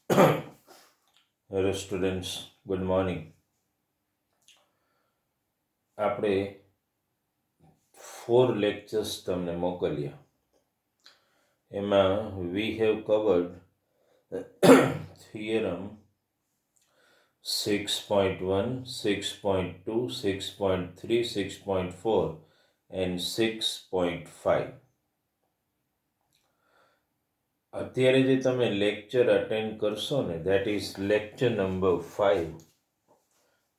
Hello students, good morning. આપણે 4 lectures તમને મોકલ્યા. એમાં we have covered theorem 6.1, 6.2, 6.3, 6.4 and 6.5. અત્યારે જે તમે લેક્ચર અટેન્ડ કરશો ને, that is lecture number 5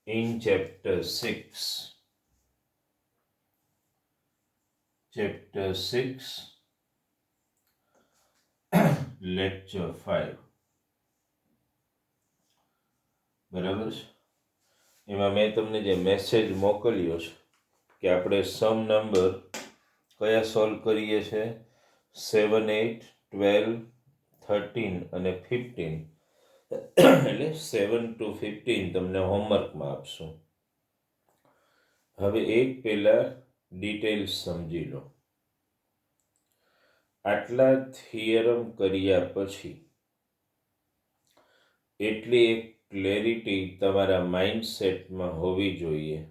in chapter 6. Chapter 6, lecture 5. બરાબર છે? એમાં મેં તમને જે મેસેજ મોકલ્યો છે કે આપણે સમ નંબર કયા સોલ્વ કરીએ છીએ, 7, 8, 12, 13 અને 15. એટલે 7 to 15 તમને હોમવર્કમાં આપશું. હવે એક પહેલા ડિટેલ્સ સમજી લો. આટલા થિયરમ કર્યા પછી એટલી એક ક્લેરિટી તમારા માઇન્ડસેટમાં હોવી જોઈએ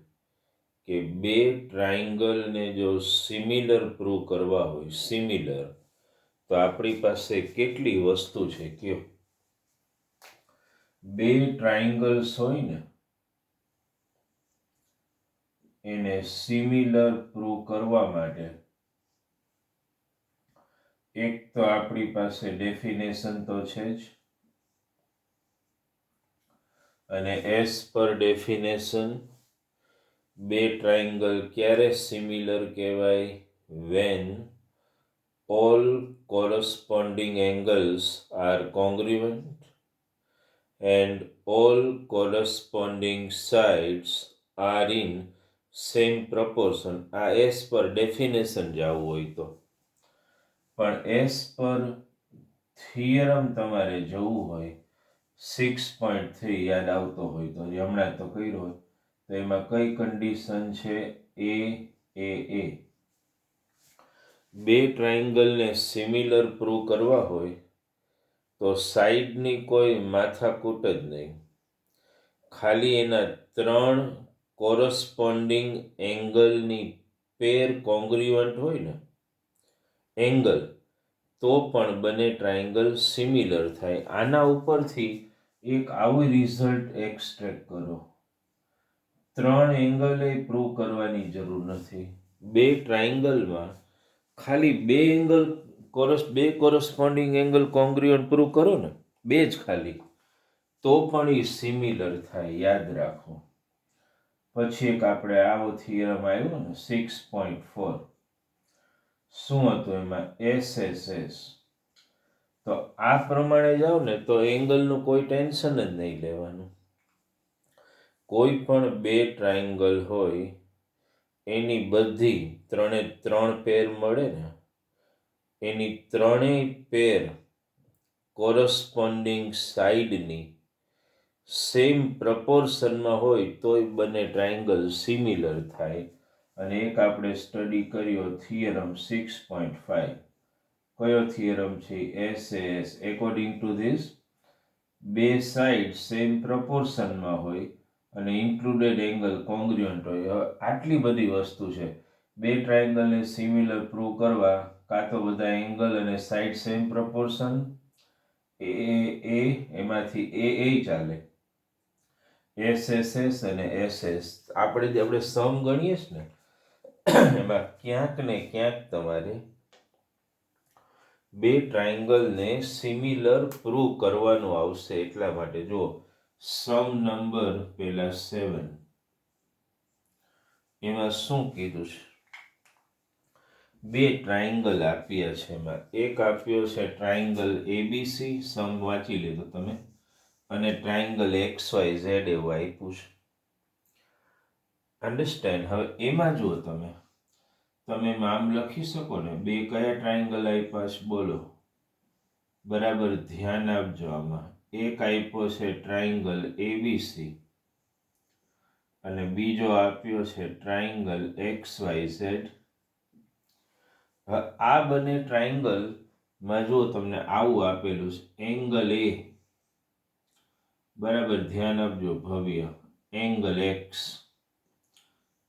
કે બે ટ્રાયંગલને જો સિમિલર પ્રૂવ કરવા હોય, સિમિલર, તો આપણી પાસે કેટલી વસ્તુ છે કયો? બે ટ્રાયંગલ્સ હોય ને એને સિમિલર પ્રૂવ કરવા માટે એક તો આપણી પાસે ડેફિનેશન તો છે જ, અને એઝ પર ડેફિનેશન બે ટ્રાયંગલ ક્યારે સિમિલર કહેવાય? When all corresponding angles are congruent and all corresponding sides are in same proportion. આ એસ પર ડેફિનેશન જવું હોય તો, પણ એસ પર થિયરમ તમારે જવું હોય, 6.3 યાદ આવતો હોય તો, જે હમણાં તો કર્યો હોય તો એમાં કઈ કન્ડિશન છે? એ બે ટ્રાયંગલને સિમિલર પ્રૂવ કરવા હોય તો સાઈડની કોઈ માથાકૂટ જ નહીં, ખાલી એના 3 કોરસ્પોન્ડિંગ એંગલની પેર કોંગ્રુઅન્ટ હોય ને એંગલ, તો પણ બંને ટ્રાયંગલ સિમિલર થાય. આના ઉપરથી એક આવું રિઝલ્ટ એક્સટ્રેક્ટ કરો. 3 એંગલે પ્રૂવ કરવાની જરૂર નથી. બે ટ્રાયંગલમાં ખાલી બે કોરસ્પોન્ડિંગ એંગલ કોંગ્રુઅન્ટ પ્રૂવ કરો ને, બે જ ખાલી, તો પણ એ સિમિલર થાય, યાદ રાખો. પછી એક આપણે આવો થિયરમ આવ્યો ને 6.4, શું હતું એમાં? એસ. તો આ પ્રમાણે જાઓ ને તો એંગલનું કોઈ ટેન્શન જ નહીં લેવાનું. કોઈ પણ બે ટ્રાયંગલ હોય એની બધી 3 પેર મળે ને, એની 3 પેર કોરસ્પોન્ડિંગ સાઈડની સેમ પ્રપોર્શનમાં હોય તોય બંને ટ્રાયંગલ સિમિલર થાય. અને એક આપણે સ્ટડી કર્યો થિયરમ 6.5. કયો થિયરમ છે? એસ. એકોર્ડિંગ ટુ ધીસ બે સાઈડ સેમ પ્રપોર્શનમાં હોય અને ઇન્ક્લુડેડ એંગલ કોંગ્રુઅન્ટ હોય. આટલી બધી વસ્તુ છે. બે ટ્રાયંગલને સિમિલર પ્રૂવ કરવા કાં તો બધા એંગલ અને સાઈડ સેમ પ્રપોર્શન, એમાંથી એ ચાલે, એસ અને એસ. આપણે સમ ગણીએ છીએ ને, એમાં ક્યાંક ને ક્યાંક તમારે બે ટ્રાયંગલને સિમિલર પ્રૂવ કરવાનું આવશે. એટલા માટે જો સમ નંબર પેલા 7, એમાં શું કીધું છે? બે ટ્રાયંગલ આપ્યા છે. એમાં એક આપ્યો છે ટ્રાયંગલ એબીસી, સમ વાંચી લીધો તમે, અને ટ્રાયંગલ XYZ એવું આપ્યું છે. અન્ડરસ્ટેન્ડ? હવે એમાં જુઓ તમે આમ લખી શકો ને, બે કયા ટ્રાયંગલ આપ્યા છે બોલો? બરાબર ધ્યાન આપજો. આમાં એક આપ્યો છે ટ્રાયંગલ એબીસી અને બીજો આપ્યો છે ટ્રાયંગલ XYZ. આ બંને ટ્રાયંગલમાં જુઓ તમને આવું આપેલું છે, એંગલ એ બરાબર ધ્યાન આપજો ભવ્ય, એંગલ એક્સ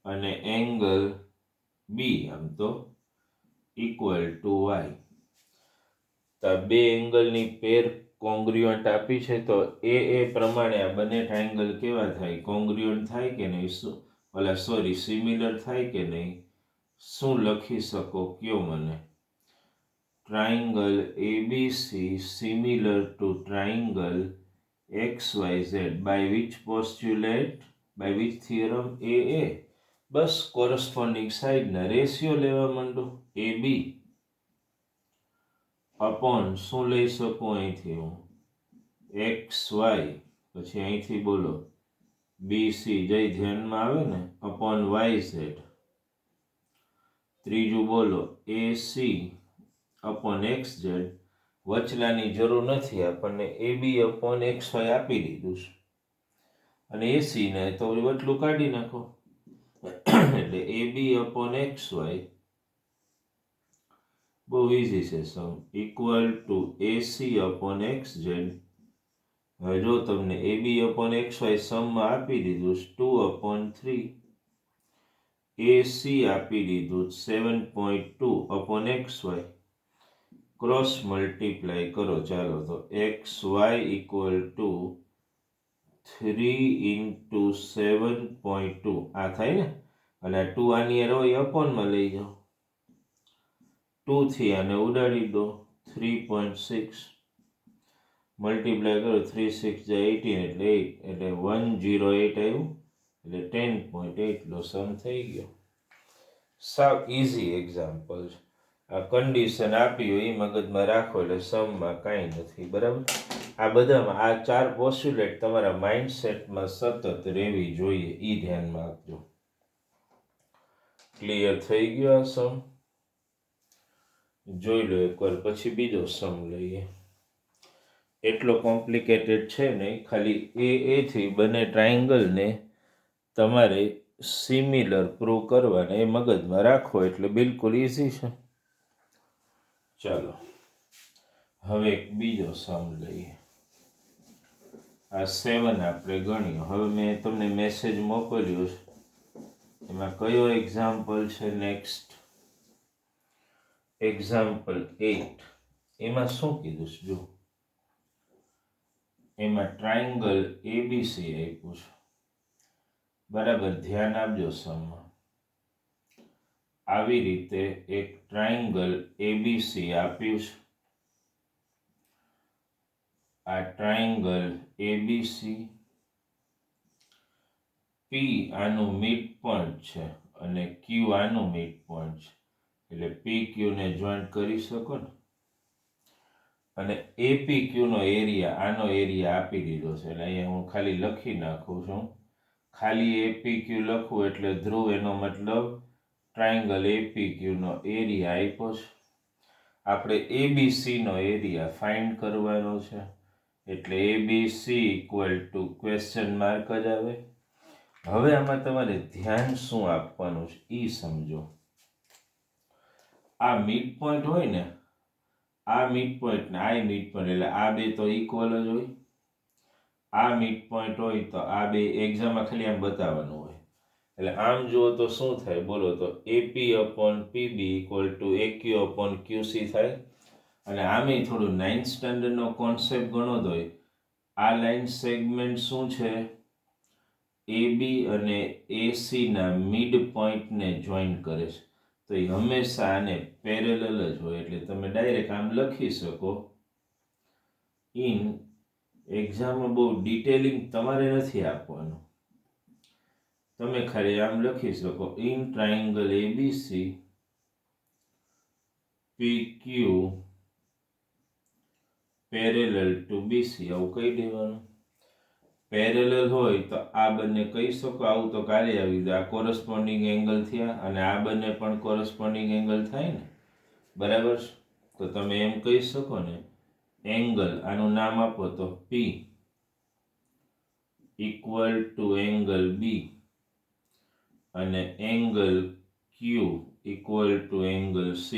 અને એંગલ બી આમ તો ઇક્વલ ટુ વાય. તો બે એંગલની પેર કોંગ્રુઅન્ટ આપી છે, તો એ પ્રમાણે આ બંને ટ્રાયંગલ કેવા થાય? કોંગ્રુઅન્ટ થાય કે નહીં? સિમિલર થાય કે નહીં? શું લખી શકો કયો મને? Triangle ABC similar to triangle XYZ by which postulate, by which theorem? A. બસ કોરસ્પોન્ડિંગ સાઈડના રેશિયો લેવા માંડો. AB અપોન શું લઈ શકું અહીંથી હું? XY, પછી અહીંથી બોલો BC, જય ધ્યાનમાં આવે ને, અપોન YZ. ત્રીજું બોલો AC અપોન XZ. વચલાની જરૂર નથી, આપણને AB અપોન XY આપી દીધું છે, અને AC ને તો વચલું કાઢી નાખો એટલે AB અપોન XY બહુ ઇઝી છે સમ, equal to AC upon XZ. હવે જો તમને AB અપોન XY સમમાં આપી દીધું 2/3, AC આપી દીધું 7.2 અપોન XY. ક્રોસ મલ્ટીપ્લાય કરો ચાલો, તો XY ઇક્વલ ટુ 3 ઇન્ટુ 7.2 આ થાય ને, અને 2 આની હોય અપોનમાં લઈ જાઓ, 2 થી આને ઉડાડી દો, 3.6 મલ્ટીપ્લાય કરો, 3 6 18 એટલે 8 એટલે 108 આવ્યું, એટલે 10.8 નો સમ થઈ ગયો. સાવ ઇઝી એક્ઝામ્પલ છે. આ કન્ડિશન આપી હોય એ મગજમાં રાખો એટલે સમમાં કાંઈ નથી. બરાબર, આ બધામાં આ 4 પોસ્ટ્યુલેટ તમારા માઇન્ડસેટમાં સતત રહેવી જોઈએ, એ ધ્યાનમાં આપજો. ક્લિયર થઈ ગયો આ સમ? જોઈ લો એકવાર, પછી બીજો સમ લઈએ. એટલો કોમ્પ્લિકેટેડ છે નહીં, ખાલી એ થી બંને ટ્રાયંગલને તમારે સિમિલર પ્રૂવ કરવાના, એ મગજમાં રાખો એટલે બિલકુલ ઇઝી છે. ચાલો હવે એક બીજો સમ લઈએ. આ 7 આપણે ગણીએ. હવે મેં તમને મેસેજ મોકલ્યો છે, એમાં કયો એક્ઝામ્પલ છે? Next example 8. એમાં શું કીધું છે જો, એમાં ટ્રાયંગલ એબીસી આપ્યું છે. બરાબર ધ્યાન આપજો સમમાં. આવી રીતે એક ટ્રાયંગલ એબીસી આપ્યું છે. આ ટ્રાયંગલ એબીસી, પી આનું મિડ પોઈન્ટ છે અને ક્યુ આનું મિડ પોઈન્ટ છે, એટલે પી ક્યુ ને જોઈન્ટ કરી શકો ને. અને એપી ક્યુ નો એરિયા, આનો એરિયા આપી દીધો છે, એટલે અહીંયા હું ખાલી લખી નાખું છું. ખાલી એપી ક્યુ લખું એટલે ધ્રુવ, એનો મતલબ ટ્રાયંગલ એપી ક્યુ નો એરિયા આપ્યો છે. આપણે એબીસી નો એરિયા ફાઇન્ડ કરવાનો છે, એટલે ABC equal to question mark જ આવે. હવે આમાં તમારે ધ્યાન શું આપવાનું છે એ સમજો. આ મિડ પોઈન્ટ હોય ને, આ મિડ પોઈન્ટ ને આ મિડ પોઈન્ટ, એટલે આ બે તો ઇક્વલ જ હોય. આ મિડ પોઈન્ટ હોય તો આ બે એક્ઝામમાં ખાલી આમ બતાવવાનું હોય, એટલે આમ જુઓ તો શું થાય બોલો? તો AP upon PB equal to AQ upon QC થાય. અને આમે થોડું 9th સ્ટાન્ડર્ડનો કોન્સેપ્ટ ઘણો જ હોય. આ લાઇન સેગમેન્ટ શું છે? AB અને AC ના મિડ પોઈન્ટને જોઈન કરે છે, તો એ હંમેશા આને પેરેલલ જ હોય, એટલે તમે ડાયરેક્ટ આમ લખી શકો. ઇન એક્ઝામમાં બહુ ડિટેલિંગ તમારે નથી આપવાનું, તમે ખાલી આમ લખી શકો in triangle ABC PQ parallel to BC, આવું કહી દેવાનું. પેરેલલ હોય તો આ બંને કહી શકો, આવું તો કાલે આવી જાય. આ કોરસ્પોન્ડિંગ એંગલ થયા અને આ બંને પણ કોરસ્પોન્ડિંગ એંગલ થાય ને, બરાબર? તો તમે એમ કહી શકો ને, એંગલ આનું નામ આપો તો P equal to angle B અને angle Q equal to angle C.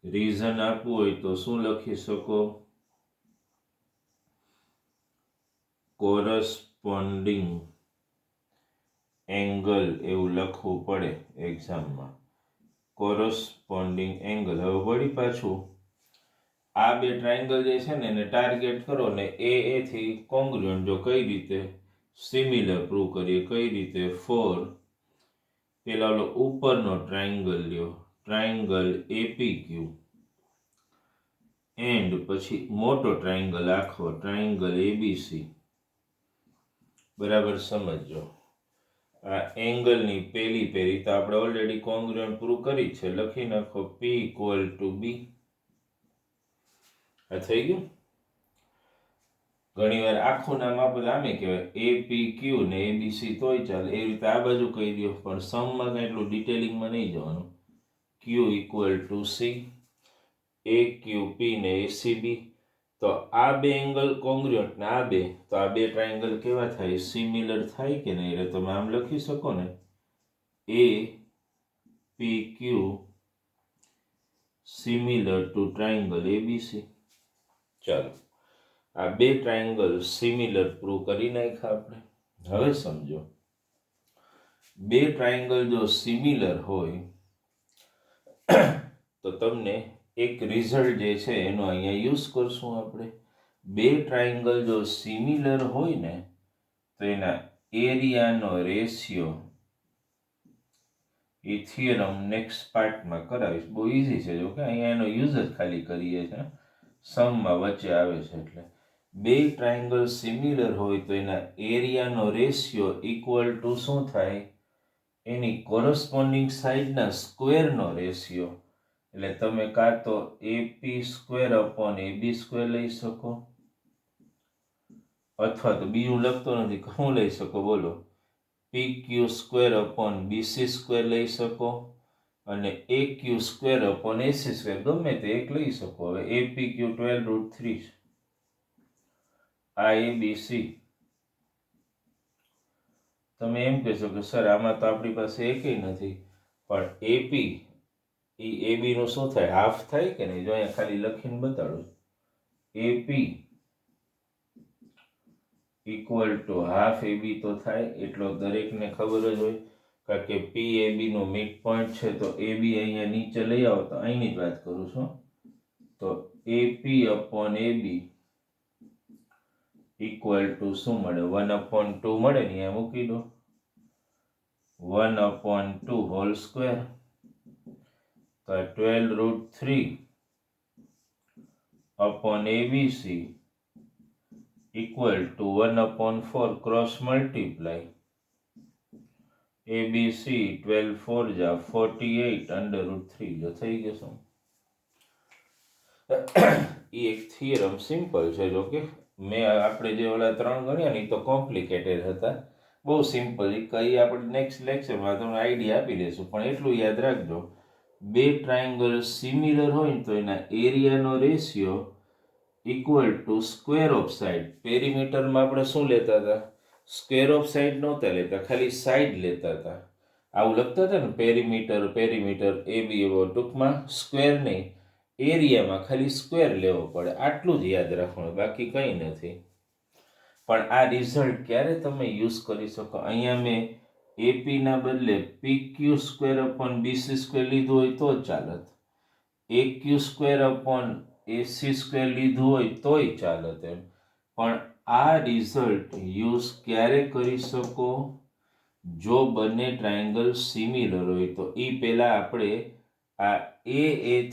Reason આપવું હોય તો શું લખી શકો? કોરસ્પોન્ડિંગ એંગલ એવું લખવું પડે એક્ઝામમાં. Corresponding angle. હવે વળી પાછું આ બે ટ્રાયંગલ જે છે ને એને ટાર્ગેટ કરો ને એથી કોંગ્રુઅન્ટ. જો કઈ રીતે સિમિલર પ્રૂવ કરીએ, કઈ રીતે? ફોર પેલા ઓલો ઉપરનો ટ્રાયંગલ લ્યો, ટ્રાયંગલ એપીક્યુ, એન્ડ પછી મોટો ટ્રાયંગલ આખો, ટ્રાયંગલ એબીસી. બરાબર સમજો. આ એંગલની પેલી પેરી તો આપણે ઓલરેડી કોંગ્રુઅન્ટ પ્રૂવ કરી છે. લખી નાખો P = B. આ થઈ ગયું. ઘણી વાર આખું નામ આપણે આમે કહેવાય APQ ને ABC તોય ચાલે, એ રીતે આ બાજુ કહી દો, પણ સમમાં કંઈ એટલું ડિટેલિંગમાં નહીં જવાનું. Q = C, AQP ને ACB. તો આ બે એંગલ કોંગ્રુઅન્ટ ને આ બે, તો આ બે ટ્રાયંગલ કેવા થાય? સિમિલર થાય કે નહીં? એટલે તમે આમ લખી શકો ને, APQ similar to triangle ABC. ચાલો, આ બે ટ્રાયંગલ સિમિલર પ્રૂવ કરી નાખ્યા આપણે. હવે સમજો, બે ટ્રાયંગલ જો સિમિલર હોય તો તમને એક રિઝલ્ટ જે છે એનો અહીંયા યુઝ કરશું આપણે. બે ટ્રાયંગલ જો સિમિલર હોય ને તો એના એરિયાનો રેશિયો, એ થિયરમ નેક્સ્ટ પાર્ટમાં કરાવીશ. બહુ ઇઝી છે. જો કે અહીંયા એનો યુઝ જ ખાલી કરીએ છીએ, સમમાં વચ્ચે આવે છે. એટલે બે ટ્રાયંગલ સિમિલર હોય તો એના એરિયાનો રેશિયો ઇક્વલ ટુ શું થાય? એની કોરસ્પોન્ડિંગ સાઈડના સ્ક્વેરનો રેશિયો. એટલે તમે કાં તો AP² લઈ શકો, અથવા તો બીજું લખતો નથી, શું લઈ શકો બોલો? PQ² લઈ શકો, અને AQ² ગમે તે એક લઈ શકો. હવે APQ 12√3 છે, આ ABC. તમે એમ કહેશો કે સર આમાં તો આપણી પાસે એકેય નથી, પણ AP એ AB નું શું થાય? હાફ થાય કે નહીં? જો અહીંયા ખાલી લખીને બતાડું, AP = હાફ AB તો થાય, એટલો દરેકને ખબર જ હોય. કારણ કે PAB નો મિડ પોઈન્ટ છે, તો AB અહીંયા નીચે લઈ આવો તો અહીંની જ વાત કરું છું. તો AP/AB = શું મળે? 1/2 મળે ને, અહીંયા મૂકી દો. 1/2 હોલ સ્ક્વેર, તો 12√3/ABC = 1/4 ક્રોસ મલ્ટીપ્લાય ABC 12 4 જા 48/√3. જો થઈ ગયું. એ એક થિયરમ સિમ્પલ છે. જો કે મેં આપણે જે ઓલા 3 ગણ્યા ને તો કોમ્પ્લિકેટેડ હતા. બહુ સિમ્પલ. કઈ આપણે નેક્સ્ટ લેક્ચરમાં તમને આઈડિયા આપી દઈશું, પણ એટલું યાદ રાખજો, બે ટ્રાયંગલ સિમિલર હોય ને તો એના એરિયાનો ratio equal to square of side. પેરીમીટરમાં આપણે શું લેતા હતા? સ્ક્વેર ઓફ સાઇડ નહોતા લેતા, ખાલી સાઇડ લેતા હતા. આવું લખતા હતા ને, પેરીમીટર AB. ટૂંકમાં સ્ક્વેર નહીં, એરિયામાં ખાલી સ્ક્વેર લેવો પડે, આટલું જ યાદ રાખવાનું, બાકી કંઈ નથી. પણ આ રિઝલ્ટ ક્યારે તમે યુઝ કરી શકો? અહીંયા મેં APના બદલે PQ²/BC² લીધું હોય તો જ ચાલત, AQ²/AC² લીધું હોય તોય ચાલત એમ. પણ આ રિઝલ્ટ યુઝ ક્યારે કરી શકો? જો બંને ટ્રાયંગલ સિમિલર હોય તો. એ પહેલા આપણે આ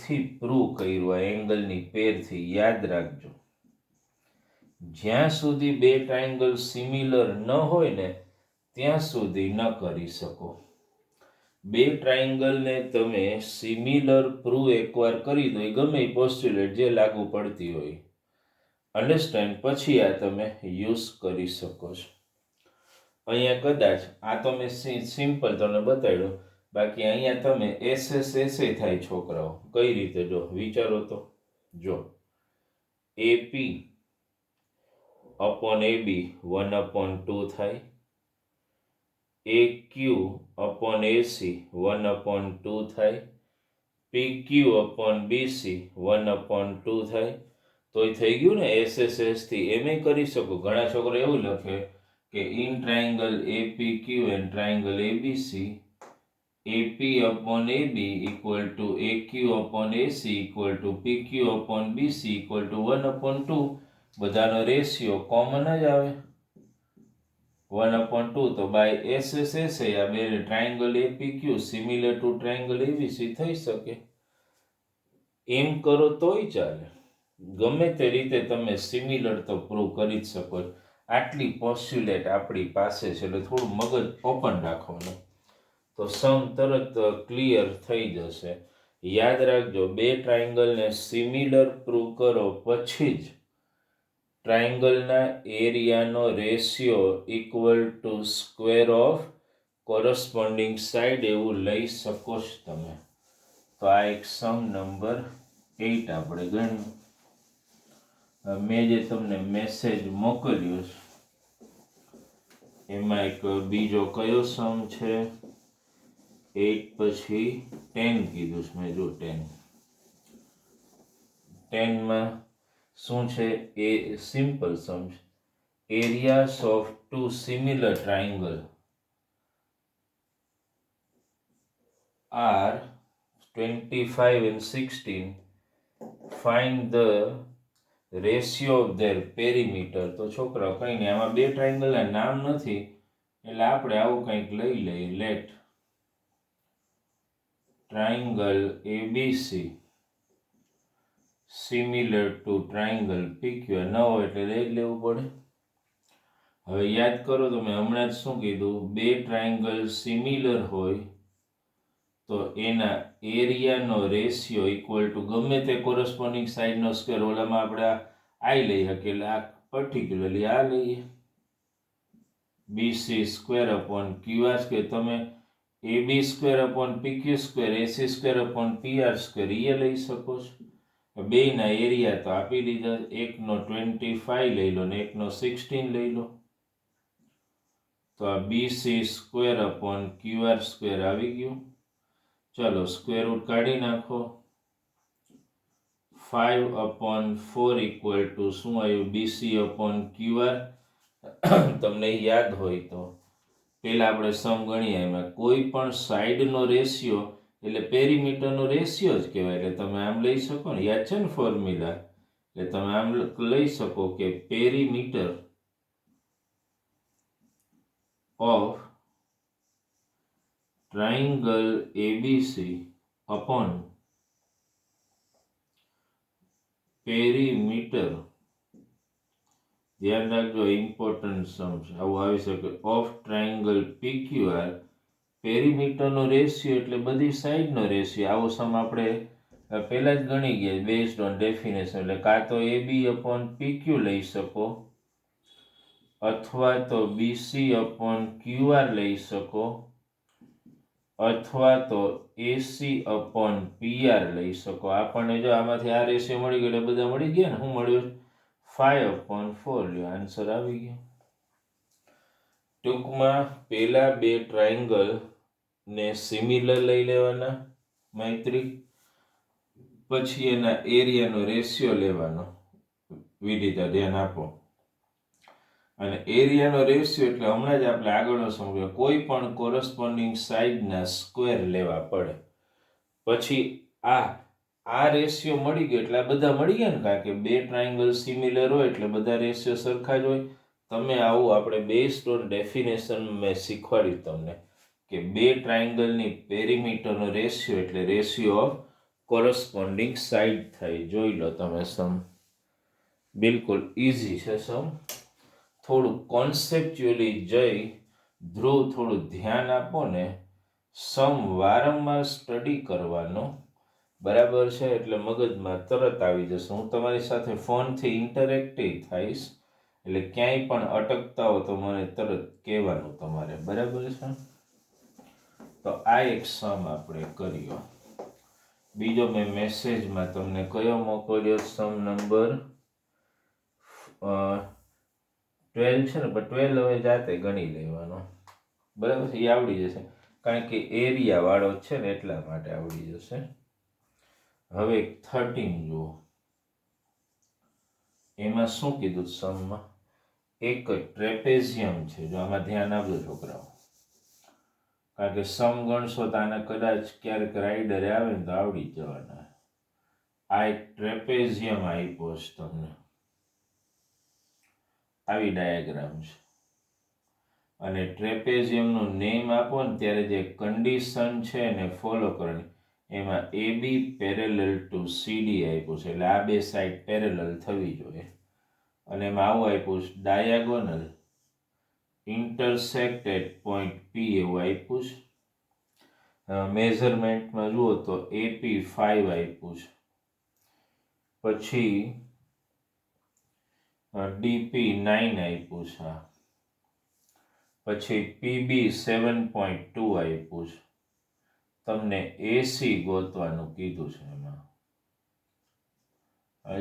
થી પ્રૂવ કર્યું, આ એંગલની પેરથી. યાદ રાખજો, જ્યાં સુધી બે ટ્રાયંગલ સિમિલર ન હોય ને ત્યાં સુધી ન કરી શકો. બે ટ્રાયંગલને તમે સિમિલર પ્રૂવ એકવાર કરી દો, ગમે પોસ્ટ્યુલેટ જે લાગુ પડતી હોય, અન્ડરસ્ટેન્ડ, પછી આ તમે યુઝ કરી શકો છો. અહીંયા કદાચ આ તો મેં સિમ્પલ તમને બતાવ્યો, બાકી અહીંયા તમે SSSA થાય છોકરાઓ. કઈ રીતે? જો વિચારો તો, જો AP/AB 1/2 થાય, AQ/AC 1/2 થાય, PQ/BC 1/2 થાય, તોય થઈ ગયું ને SSS થી. એમ કરી શકો. ઘણા છોકરા એવું લખે કે in triangle APQ and triangle ABC AP upon AB equal to AQ upon AC equal to PQ upon BC equal to 1/2. બધાનો રેશિયો કોમન જ આવે 1/2. તો બાય SSS આ બે triangle APQ similar to triangle ABC થઈ શકે. એમ કરો તોય ચાલે. ગમે તે રીતે તમે સિમિલર તો પ્રૂવ કરી જ શકો. આટલી પોસ્ચ્યુલેટ આપણી પાસે છે એટલે થોડું મગજ ઓપન રાખવાનું તો સમ તરત ક્લિયર થઈ જશે. યાદ રાખજો, બે ટ્રાયંગલને સિમિલર પ્રૂવ કરો પછી જ ટ્રાયંગલના એરિયાનો ratio equal to square of corresponding side એવું લઈ શકો છો તમે. તો આ એક સમ નંબર 8 આપણે ગણ્યું. મેં જે તમને મેસેજ મોકલ્યો છે એમાં એક બીજો કયો સમ છે? 8 પછી 10 કીધું છે મેં. જો 10 માં શું છે? એ સિમ્પલ સમ છે. Areas of two similar triangle are 25 and 16. Find the ratio of their perimeter. તો છોકરાઓ કઈ નહીં, આમાં બે ટ્રાયંગલના નામ નથી એટલે આપણે આવું કંઈક લઈ લઈએ. Let triangle ABC similar to triangle PQ. ન હોય એટલે લઈ લેવું પડે. હવે યાદ કરો તો મેં હમણાં જ શું કીધું? બે ટ્રાયંગલ સિમિલર હોય તો એના એરિયાનો રેશિયો ઇક્વલ ટુ ગમે તે કોરસ્પોન્ડિંગ સાઇડનો સ્ક્વેર. ઓલામાં આપણે આઈ લઈ શકીએ એટલે આ પર્ટિક્યુલરલી આ લઈએ BC square upon QR square. તમે AB square upon PQ square AC square upon PR square એ લઈ શકો છો. બેયના એરિયા તો આપી દીધા. એકનો 25 લઈ લો ને એકનો 16 લઈ લો. તો આ BC square upon QR square આવી ગયું. ચલો સ્ક્વેર રૂટ કાઢી નાખો. 5/4 ઇક્વલ ટુ શું આવ્યું? BC upon QR. તમને યાદ હોય તો પેલા આપણે સમ ગણીએ. એમાં કોઈ પણ સાઈડનો રેશિયો એટલે પેરીમીટરનો રેશિયો જ કહેવાય. એટલે તમે આમ લઈ શકો ને, યાદ છે ને ફોર્મ્યુલા? એટલે તમે આમ લઈ શકો કે perimeter of triangle ABC upon perimeter, ધ્યાન રાખજો ઇમ્પોર્ટન્ટ સમ છે, આવું આવી શકે, ઓફ ટ્રાયંગલ PQR. પેરીમીટરનો રેશિયો એટલે બધી સાઈડનો રેશિયો. આવો સમ આપણે પહેલા જ ગણી ગયા બેઝડ ઓન ડેફિનેશન. એટલે કાં તો AB અપોન PQ લઈ શકો અથવા તો BC અપોન QR લઈ શકો અથવા તો AC અપોન PR લઈ શકો. આપણને જો આમાંથી આ રેશિયો મળી ગયો એટલે બધા મળી ગયા ને. શું મળ્યું? 5/4 લ્યો, આન્સર આવી ગયો. ટૂંકમાં પેલા બે ટ્રાયંગલ ને સિમિલર લઈ લેવાના મૈત્રી, પછી એના એરિયાનો રેશિયો લેવાનો. વિદિતા ધ્યાન આપો. અને એરિયાનો રેશિયો એટલે હમણાં જ આપણે આગળનો સમજ્યો, કોઈ પણ કોરસ્પોન્ડિંગ સાઇડના સ્ક્વેર લેવા પડે. પછી આ રેશિયો મળી ગયો એટલે આ બધા મળી ગયા ને, કારણ કે બે ટ્રાયંગલ સિમિલર હોય એટલે બધા રેશિયો સરખા જ હોય. તમે આવું આપણે બેઝડ ઓન ડેફિનેશન મેં શીખવાડ્યું તમને કે બે ટ્રાયંગલની પેરીમીટરનો રેશિયો એટલે રેશિયો ઓફ કોરસ્પોન્ડિંગ સાઇડ થાય. જોઈ લો તમે સમ. બિલકુલ ઇઝી છે સમ. થોડું કોન્સેપ્ચ્યુઅલી જઈ ધ્રુવ થોડું ધ્યાન આપો ને. સમ વારંવાર સ્ટડી કરવાનો, બરાબર છે? એટલે મગજમાં તરત આવી જશે. હું તમારી સાથે ફોનથી ઇન્ટરેક્ટિવ થઈશ એટલે ક્યાંય પણ અટકતા હો તો મને તરત કહેવાનું તમારે, બરાબર છે? તો આ એક સમ આપણે કર્યો. બીજો મેં મેસેજમાં તમને કયો મોકલ્યો? સમ નંબર 12 છે ને, પણ 12 હવે જાતે ગણી લેવાનો, બરાબર છે? એ આવડી જશે કારણ કે એરિયા વાળો છે ને એટલા માટે આવડી જશે. હવે 13 જુઓ. એમાં શું કીધું સમમાં? એક ટ્રેપેઝિયમ છે. જો આમાં ધ્યાન આપજો છોકરાઓ, કારણ કે સમ ગણશો તો આને કદાચ ક્યારેક રાઈડરે આવે ને તો આવડી જ જવાના. આ એક ટ્રેપેઝિયમ આપ્યો છે તમને, આવી ડાયાગ્રામ છે. અને ટ્રેપેઝિયમનું નેમ આપો ને ત્યારે જે કન્ડિશન છે એને ફોલો કરવાની. એમાં AB પેરેલલ ટુ CD આપ્યું છે, એટલે આ બે સાઈડ પેરેલલ થવી જોઈએ. અને એમાં આવું આપ્યું છે diagonal intersect eight point P એવું આપ્યું છે. મેઝરમેન્ટમાં જુઓ તો AP 5 આપ્યું છે, પછી DP 9 આપ્યું છે, પછી PB 7.2 આપ્યું છે. તમને AC ગોતવાનું કીધું છે. એમાં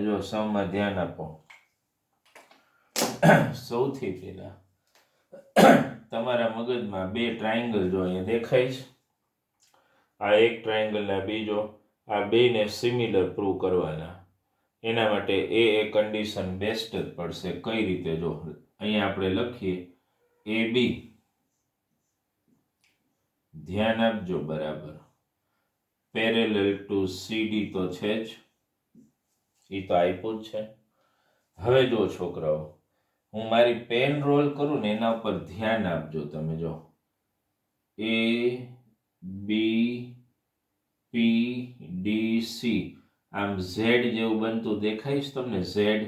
જો સમમાં ધ્યાન આપો. સૌથી પહેલા તમારા મગજમાં બે ટ્રાયંગલ જો અહીંયા દેખાય છે, આ એક ટ્રાયંગલ ને બીજો, આ બેને સિમિલર પ્રૂવ કરવાના. એના માટે એ કન્ડિશન બેસ્ટ જ પડશે. કઈ રીતે? જો અહીંયા આપણે લખીએ AB, ધ્યાન આપજો બરાબર, પેરેલલ ટુ CD તો છે જ, એ તો આપ્યું જ છે. હવે જો છોકરાઓ, હું મારી પેન રોલ કરું ને એના ઉપર ધ્યાન આપજો તમે. જો ABPDC આમ ઝેડ જેવું બનતું દેખાય છે તમને? ઝેડ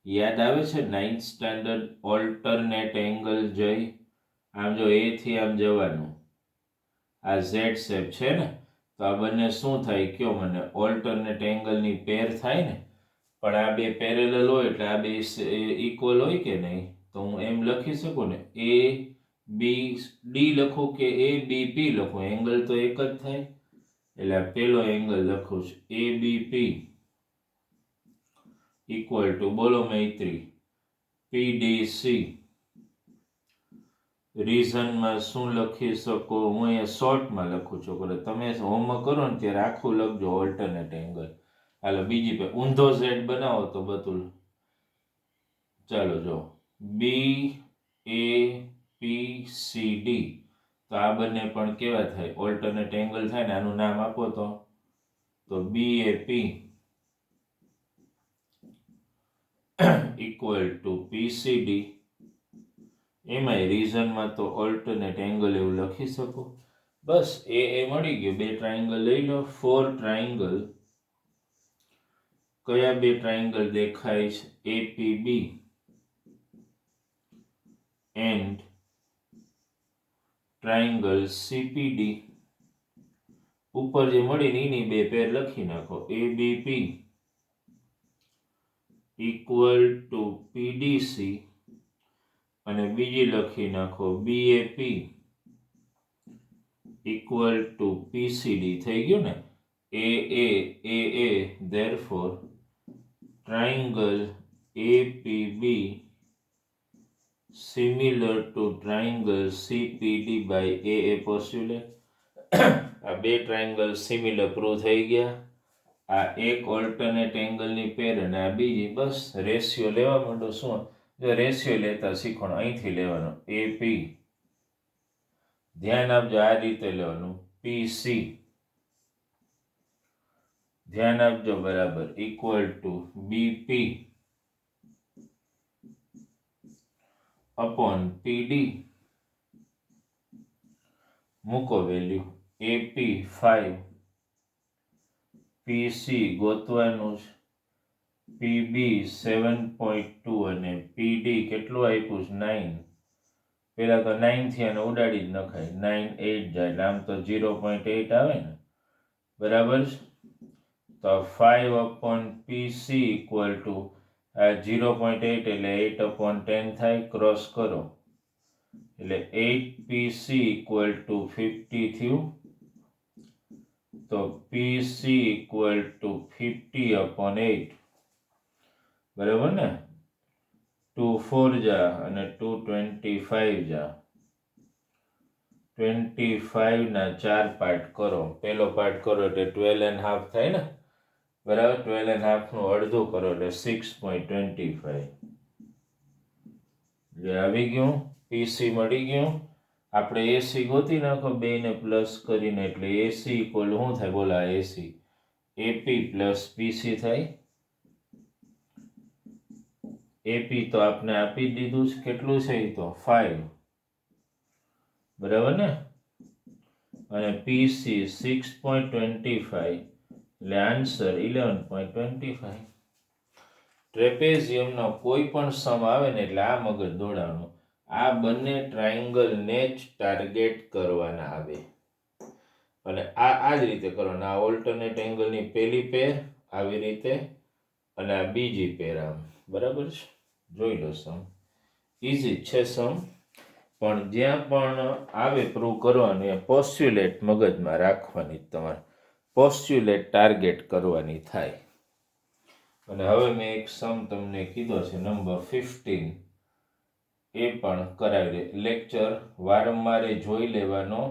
યાદ આવે છે? 9th સ્ટાન્ડર્ડ ઓલ્ટરનેટ એંગલ જઈ, આમ જો એ થી આમ જવાનું, આ ઝેડ શેપ છે ને, તો આ બંને શું થાય કયો મને? ઓલ્ટરનેટ એંગલની પેર થાય ને. પણ આ બે પેરેલલ હોય એટલે આ બે ઇક્વલ હોય કે નહીં? તો હું એમ લખી શકું ને, ABD લખું કે ABP લખું, એંગલ તો એક જ થાય. એટલે આ પેલો એંગલ લખું છું ABP ઇક્વલ ટુ, બોલો મૈત્રી, PDC. રીઝનમાં શું લખી શકો? હું અહીંયા શોર્ટમાં લખું છું, એટલે તમે હોમવર્ક કરો ને ત્યારે આખું લખજો ઓલ્ટરનેટ એંગલ. હાલો બીજી પે ઊંધો ઝેડ બનાવો તો બતુલ. ચાલો જો BAPCD, તો આ બંને પણ કેવા થાય? ઓલ્ટરનેટ એંગલ થાય ને. આનું નામ આપો તો BAP ઇક્વલ ટુ PCD. એમાંય રીઝનમાં તો ઓલ્ટરનેટ એંગલ એવું લખી શકો. બસ એ મળી ગયું. બે ટ્રાયંગલ લઈ લો. 4 ટ્રાયંગલ. કયા બે ટ્રાયંગલ દેખાય છે? APB and triangle CPD. ઉપર જે મળી એની બે પેર લખી નાખો. ABP ઇક્વલ ટુ PDC અને બીજી લખી નાખો BAP ઇક્વલ ટુ PCD. થઈ ગયું ને? AA therefore triangle APB similar to triangle CPD by AA postulate. આ બે ટ્રાયંગલ સિમિલર પ્રૂવ થઈ ગયા. આ એક ઓલ્ટરનેટ એંગલની પેર અને આ બીજી. બસ રેશિયો લેવા માંડો. શું? જો રેશિયો લેતા શીખવાનું, અહીંથી લેવાનો AP, ધ્યાન આપજો આ રીતે લેવાનું, PC, ધ્યાન આપજો બરાબર, equal to BP upon PD. મૂકો વેલ્યુ. AP 5, PC ગોતવાનું છે, PB 7.2 અને PD કેટલું આપ્યું છે? 9. પેલા તો 9 થી અને ઉડાડી જ નખાય. 9 8 જાય એટલે આમ તો 0.8 આવે ને, બરાબર છે? તો 5 અપોન PC ઇક્વલ ટુ 0.8 એટલે 8/10 થાય. ક્રોસ કરો એટલે 8PC ઇક્વલ ટુ 50 થયું. તો PC ઇક્વલ ટુ 50/8. બરાબર ને? 2 4 જા અને 2 25 જા. 25 ના 4 પાર્ટ કરો. પેલો પાર્ટ કરો એટલે 12.5 થાય ને. બરાબર. 12.5 અડધું કરો એટલે 6.25. જે આવી ગયું. પીસી મળી ગયું. આપણે એસી ગોતી નાખો બેને પ્લસ કરીને એટલે એસી ઇક્વલ શું થાય? બોલા એસી એપી પ્લસ પીસી થાય. એપી તો આપણે આપી દીધું છે. કેટલું છે? એ તો 5. બરાબર ને? અને પીસી 6.25 એટલે આન્સર 11.25. ટ્રેપેઝિયમનો કોઈ પણ સમ આવે ને એટલે આ મગજ દોડાવવાનું. આ બંને ટ્રાયંગલને જ ટાર્ગેટ કરવાના આવે અને આ જ રીતે કરવાના. આ ઓલ્ટરનેટ એંગલની પહેલી પેર આવી રીતે અને આ બીજી પેર આમ. બરાબર છે? જોઈ લો સમ. ઇઝી છે સમ, પણ જ્યાં પણ આવે પ્રૂવ કરવાનું એ પોસ્ચ્યુલેટ મગજમાં રાખવાની. તમારે પોસ્ચ્યુલેટ ટાર્ગેટ કરવાની થાય. અને હવે મેં એક સમ તમને કીધો છે નંબર 15. એ પણ કરાવી લેક્ચર વારંવાર જોઈ લેવાનો.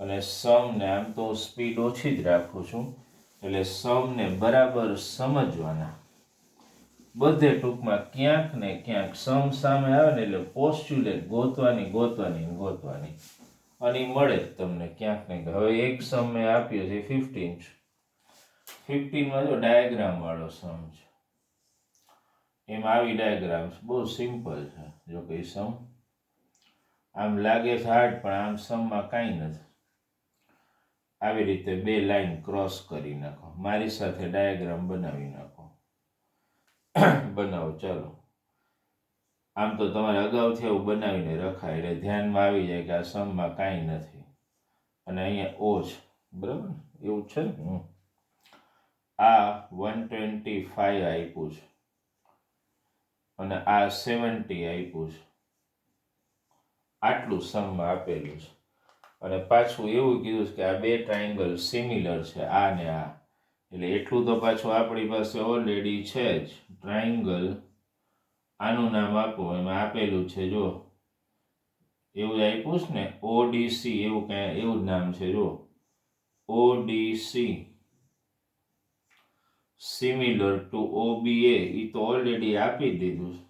અને સમને આમ તો સ્પીડ ઓછી જ રાખું છું એટલે સમને બરાબર સમજવાના. બધે ટૂંકમાં ક્યાંક ને ક્યાંક સમ સામે આવે ને એટલે પોસ્ચ્યુલેટ ગોતવાની અને મળે જ તમને ક્યાંક ને. હવે એક સમ મેં આપ્યો છે 15. 15માં જો ડાયાગ્રામ વાળો સમ છે. એમાં આવી ડાયાગ્રામ બહુ સિમ્પલ છે. જો કઈ સમ આમ લાગે છે હાર્ડ, પણ આમ સમમાં કાંઈ નથી. આવી રીતે બે લાઈન ક્રોસ કરી નાખો. મારી સાથે ડાયાગ્રામ બનાવી નાખો. બનાવો ચાલો. આમ તો તમારે અગાઉથી એવું બનાવીને રખાય એટલે ધ્યાનમાં આવી જાય કે આ સમમાં કાંઈ નથી અને અહીંયા ઓ છે. બરાબર? એવું છે ને? આ 125 આપ્યું છે અને આ 70 આપ્યું છે. આટલું સમમાં આપેલું છે. અને પાછું એવું કીધું છે કે આ બે ટ્રાયંગલ સિમિલર છે, આ ને આ. એટલે એટલું તો પાછું આપણી પાસે ઓલરેડી છે જ. ટ્રાયંગલ આનું નામ આપો. એમાં આપેલું છે જો એવું જ આપ્યું છે ને ઓડીસી, એવું કઈ એવું જ નામ છે જો ઓડીસી સિમિલર ટુ ઓબીએ. એ તો ઓલરેડી આપી દીધું છે.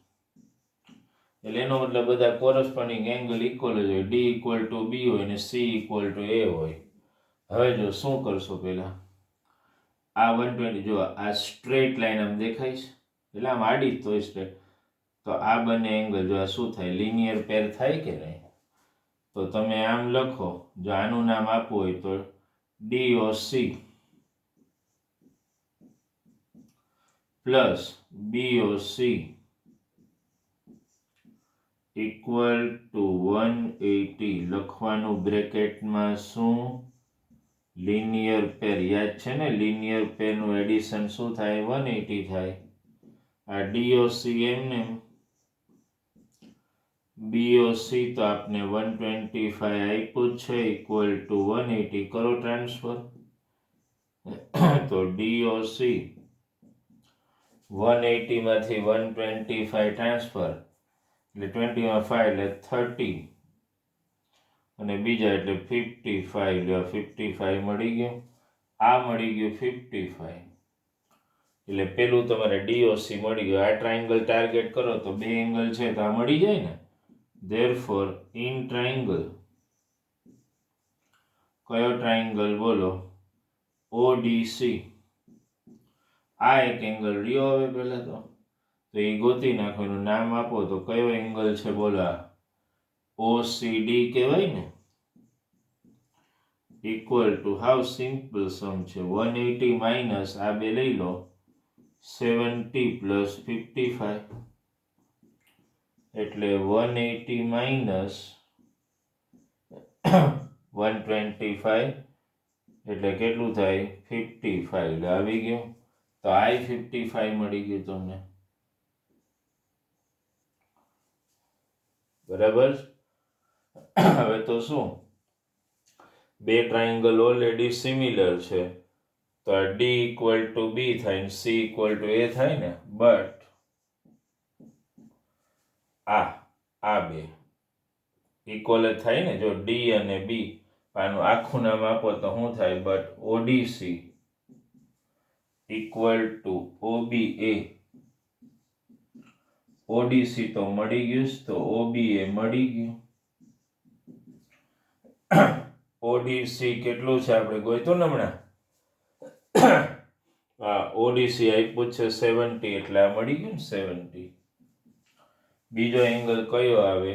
એટલે એનો મતલબ બધા કોરસ્પોન્ડિંગ એંગલ ઇક્વલ જ હોય. ડી ઇક્વલ ટુ બી હોય અને સી ઇક્વલ ટુ એ હોય. હવે જો શું કરશો, પહેલા આ 120 જો આ સ્ટ્રેટ લાઈન આમ દેખાય છે એટલે આમ આડી જ તો સ્ટ્રેટ. તો આ બંને એંગલ જો આ શું થાય? લિનિયર પેર થાય કે નહીં? તો તમે આમ લખો. જો આનું નામ આપવું હોય તો DOC plus BOC equal to 180 લખવાનું. બ્રેકેટમાં શું? લિનિયર પેર. યાદ છે ને? લિનિયર પેરનું એડિશન શું થાય? 180 થાય. આ DOC એમને BOC તો આપને 125 આપ્યું છે ઇક્વલ ટુ 180. કરો ટ્રાન્સફર. તો DOC 180 માંથી 125 ટ્રાન્સફર એટલે 20 માં 5 એટલે 30 અને બીજા એટલે 55. એટલે 55 મળી ગયું. આ મળી ગયું 55. એટલે પેલું તમારે DOC મળી ગયું. આ ટ્રાયંગલ ટાર્ગેટ કરો તો બે એંગલ છે તો આ મળી જાય ને. Therefore in triangle, કયો ટ્રાયંગલ બોલો? ODC. આ એક એંગલ રહ્યો. હવે પહેલા તો એ ગોતી નાખો. એનું નામ આપો તો કયો એંગલ છે બોલો? OCD કહેવાય ને. Equal to how simple sum છે 180 માઇનસ આ બે લઈ લો 70 પ્લસ 55 એટલે 180 માઇનસ 125 એટલે કેટલું થાય? 55. એટલે આવી ગયું. તો I-55 મળી ગયું તમને. બરાબર. હવે તો શું? બે ટ્રાયંગલ ઓલરેડી સિમિલર છે તો આ D ઇક્વલ ટુ B થાય ને C ઇક્વલ ટુ A થાય ને. બટ આ બે ઇક્વલ જ થાય ને. જો D અને B, આનું આખું નામ આપો તો શું થાય? But ODC equal to OBA. ODC તો મળી ગયું, તો OBA મળી ગયું. ODC કેટલું છે આપણે ગોઈતું ને હમણાં? હા, ODC આપ્યું છે 70, એટલે આ મળી ગયું ને 70. બીજો એંગલ કયો આવે?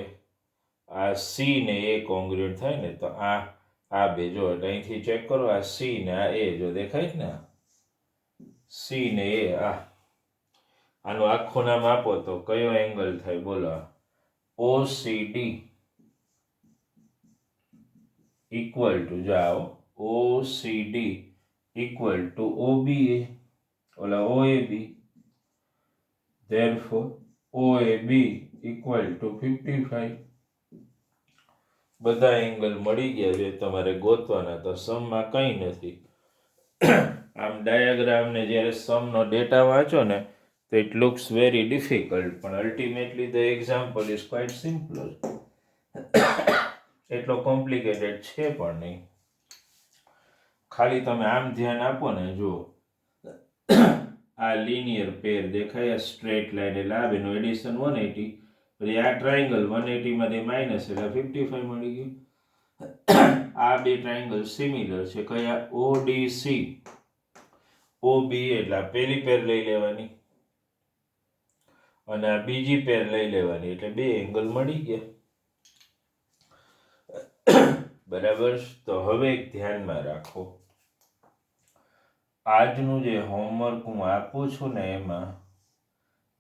આ C ને A કોંગ્રુએન્ટ થાય ને, તો આ બે જો અહીંથી ચેક કરો, આ C ને આ A જો દેખાય ને, C ને A, આનું આખું નામ આપો તો કયો એંગલ થાય બોલો? OCD ઇક્વલ ટુ જાઓ, OCD equal to OBA, Ola OAB. Therefore OAB equal to 55. બધા એંગલ મળી ગયા છે, તમારે ગોતવાના, તો સમમાં કંઈ નથી. આમ ડાયાગ્રામ ને જ્યારે સમનો ડેટા વાંચો ને તો ઇટ લુક્સ વેરી ડિફિકલ્ટ, પણ ultimately the example is quite simple. એટલો કોમ્પ્લિકેટેડ છે પણ નહીં. ખાલી તમે આમ ધ્યાન આપો ને, જો આ લિનિયર પેર દેખાય, સ્ટ્રેટ લાઈન, એટલે આ બેનું એડિશન 180, પછી આ ટ્રાયંગલ 180 માંથી માઇનસ એટલે 55 મળી ગયું. આ બે ટ્રાયંગલ સિમિલર છે, કયા? ODC, OBA, એટલે આ પહેલી પેર લઈ લેવાની અને આ બીજી પેર લઈ લેવાની, એટલે બે એંગલ મળી ગયા. બરાબર. તો હવે એક ધ્યાનમાં રાખો, આજનું જે હોમવર્ક હું આપું છું ને એમાં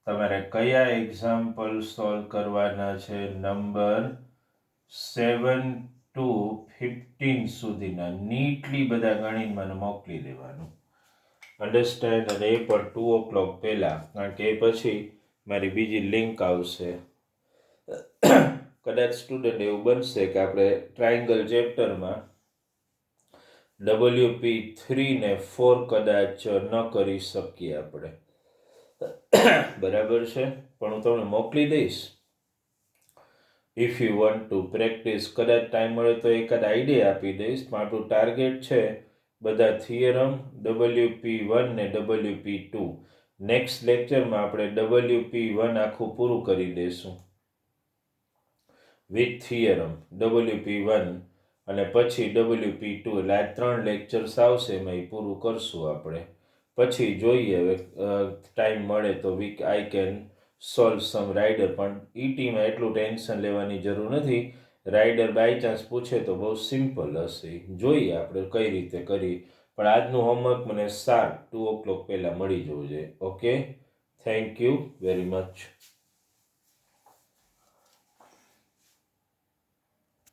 તમારે કયા એક્ઝામ્પલ સોલ્વ કરવાના છે? નંબર 7 to 15 સુધીના નીટલી બધા ગણીને મને મોકલી દેવાનું. અન્ડરસ્ટેન્ડ? અને એ પણ 2 o'clock પહેલાં, કારણ કે એ પછી મારી બીજી લિંક આવશે. કદાચ સ્ટુડન્ટ એવું બનશે કે આપણે ટ્રાયંગલ ચેપ્ટરમાં WP3 ને 4 કદાચ ન કરી શકીએ આપણે. બરાબર છે, પણ હું તમને મોકલી દઈશ. If you want to practice, કદાચ ટાઈમ મળે તો એકાદ આઈડિયા આપી દઈશ, પણ આપણું ટાર્ગેટ છે બધા થિયરમ WP1 ને WP2. નેક્સ્ટ લેક્ચરમાં આપણે WP1 આખું પૂરું કરી દઈશું વિથ થિયરમ, WP1, અને પછી WP2, એટલે આ 3 લેક્ચર્સ આવશે, એમાં એ પૂરું કરશું આપણે. પછી જોઈએ હવે ટાઈમ મળે તો I can solve some rider, પણ ઈટીમાં એટલું ટેન્શન લેવાની જરૂર નથી. રાઇડર બાય ચાન્સ પૂછે તો બહુ સિમ્પલ હશે, જોઈએ આપણે કઈ રીતે કરીએ. પણ આજનું હોમવર્ક મને 2 o'clock પહેલાં મળી જવું જોઈએ. Okay, thank you very much.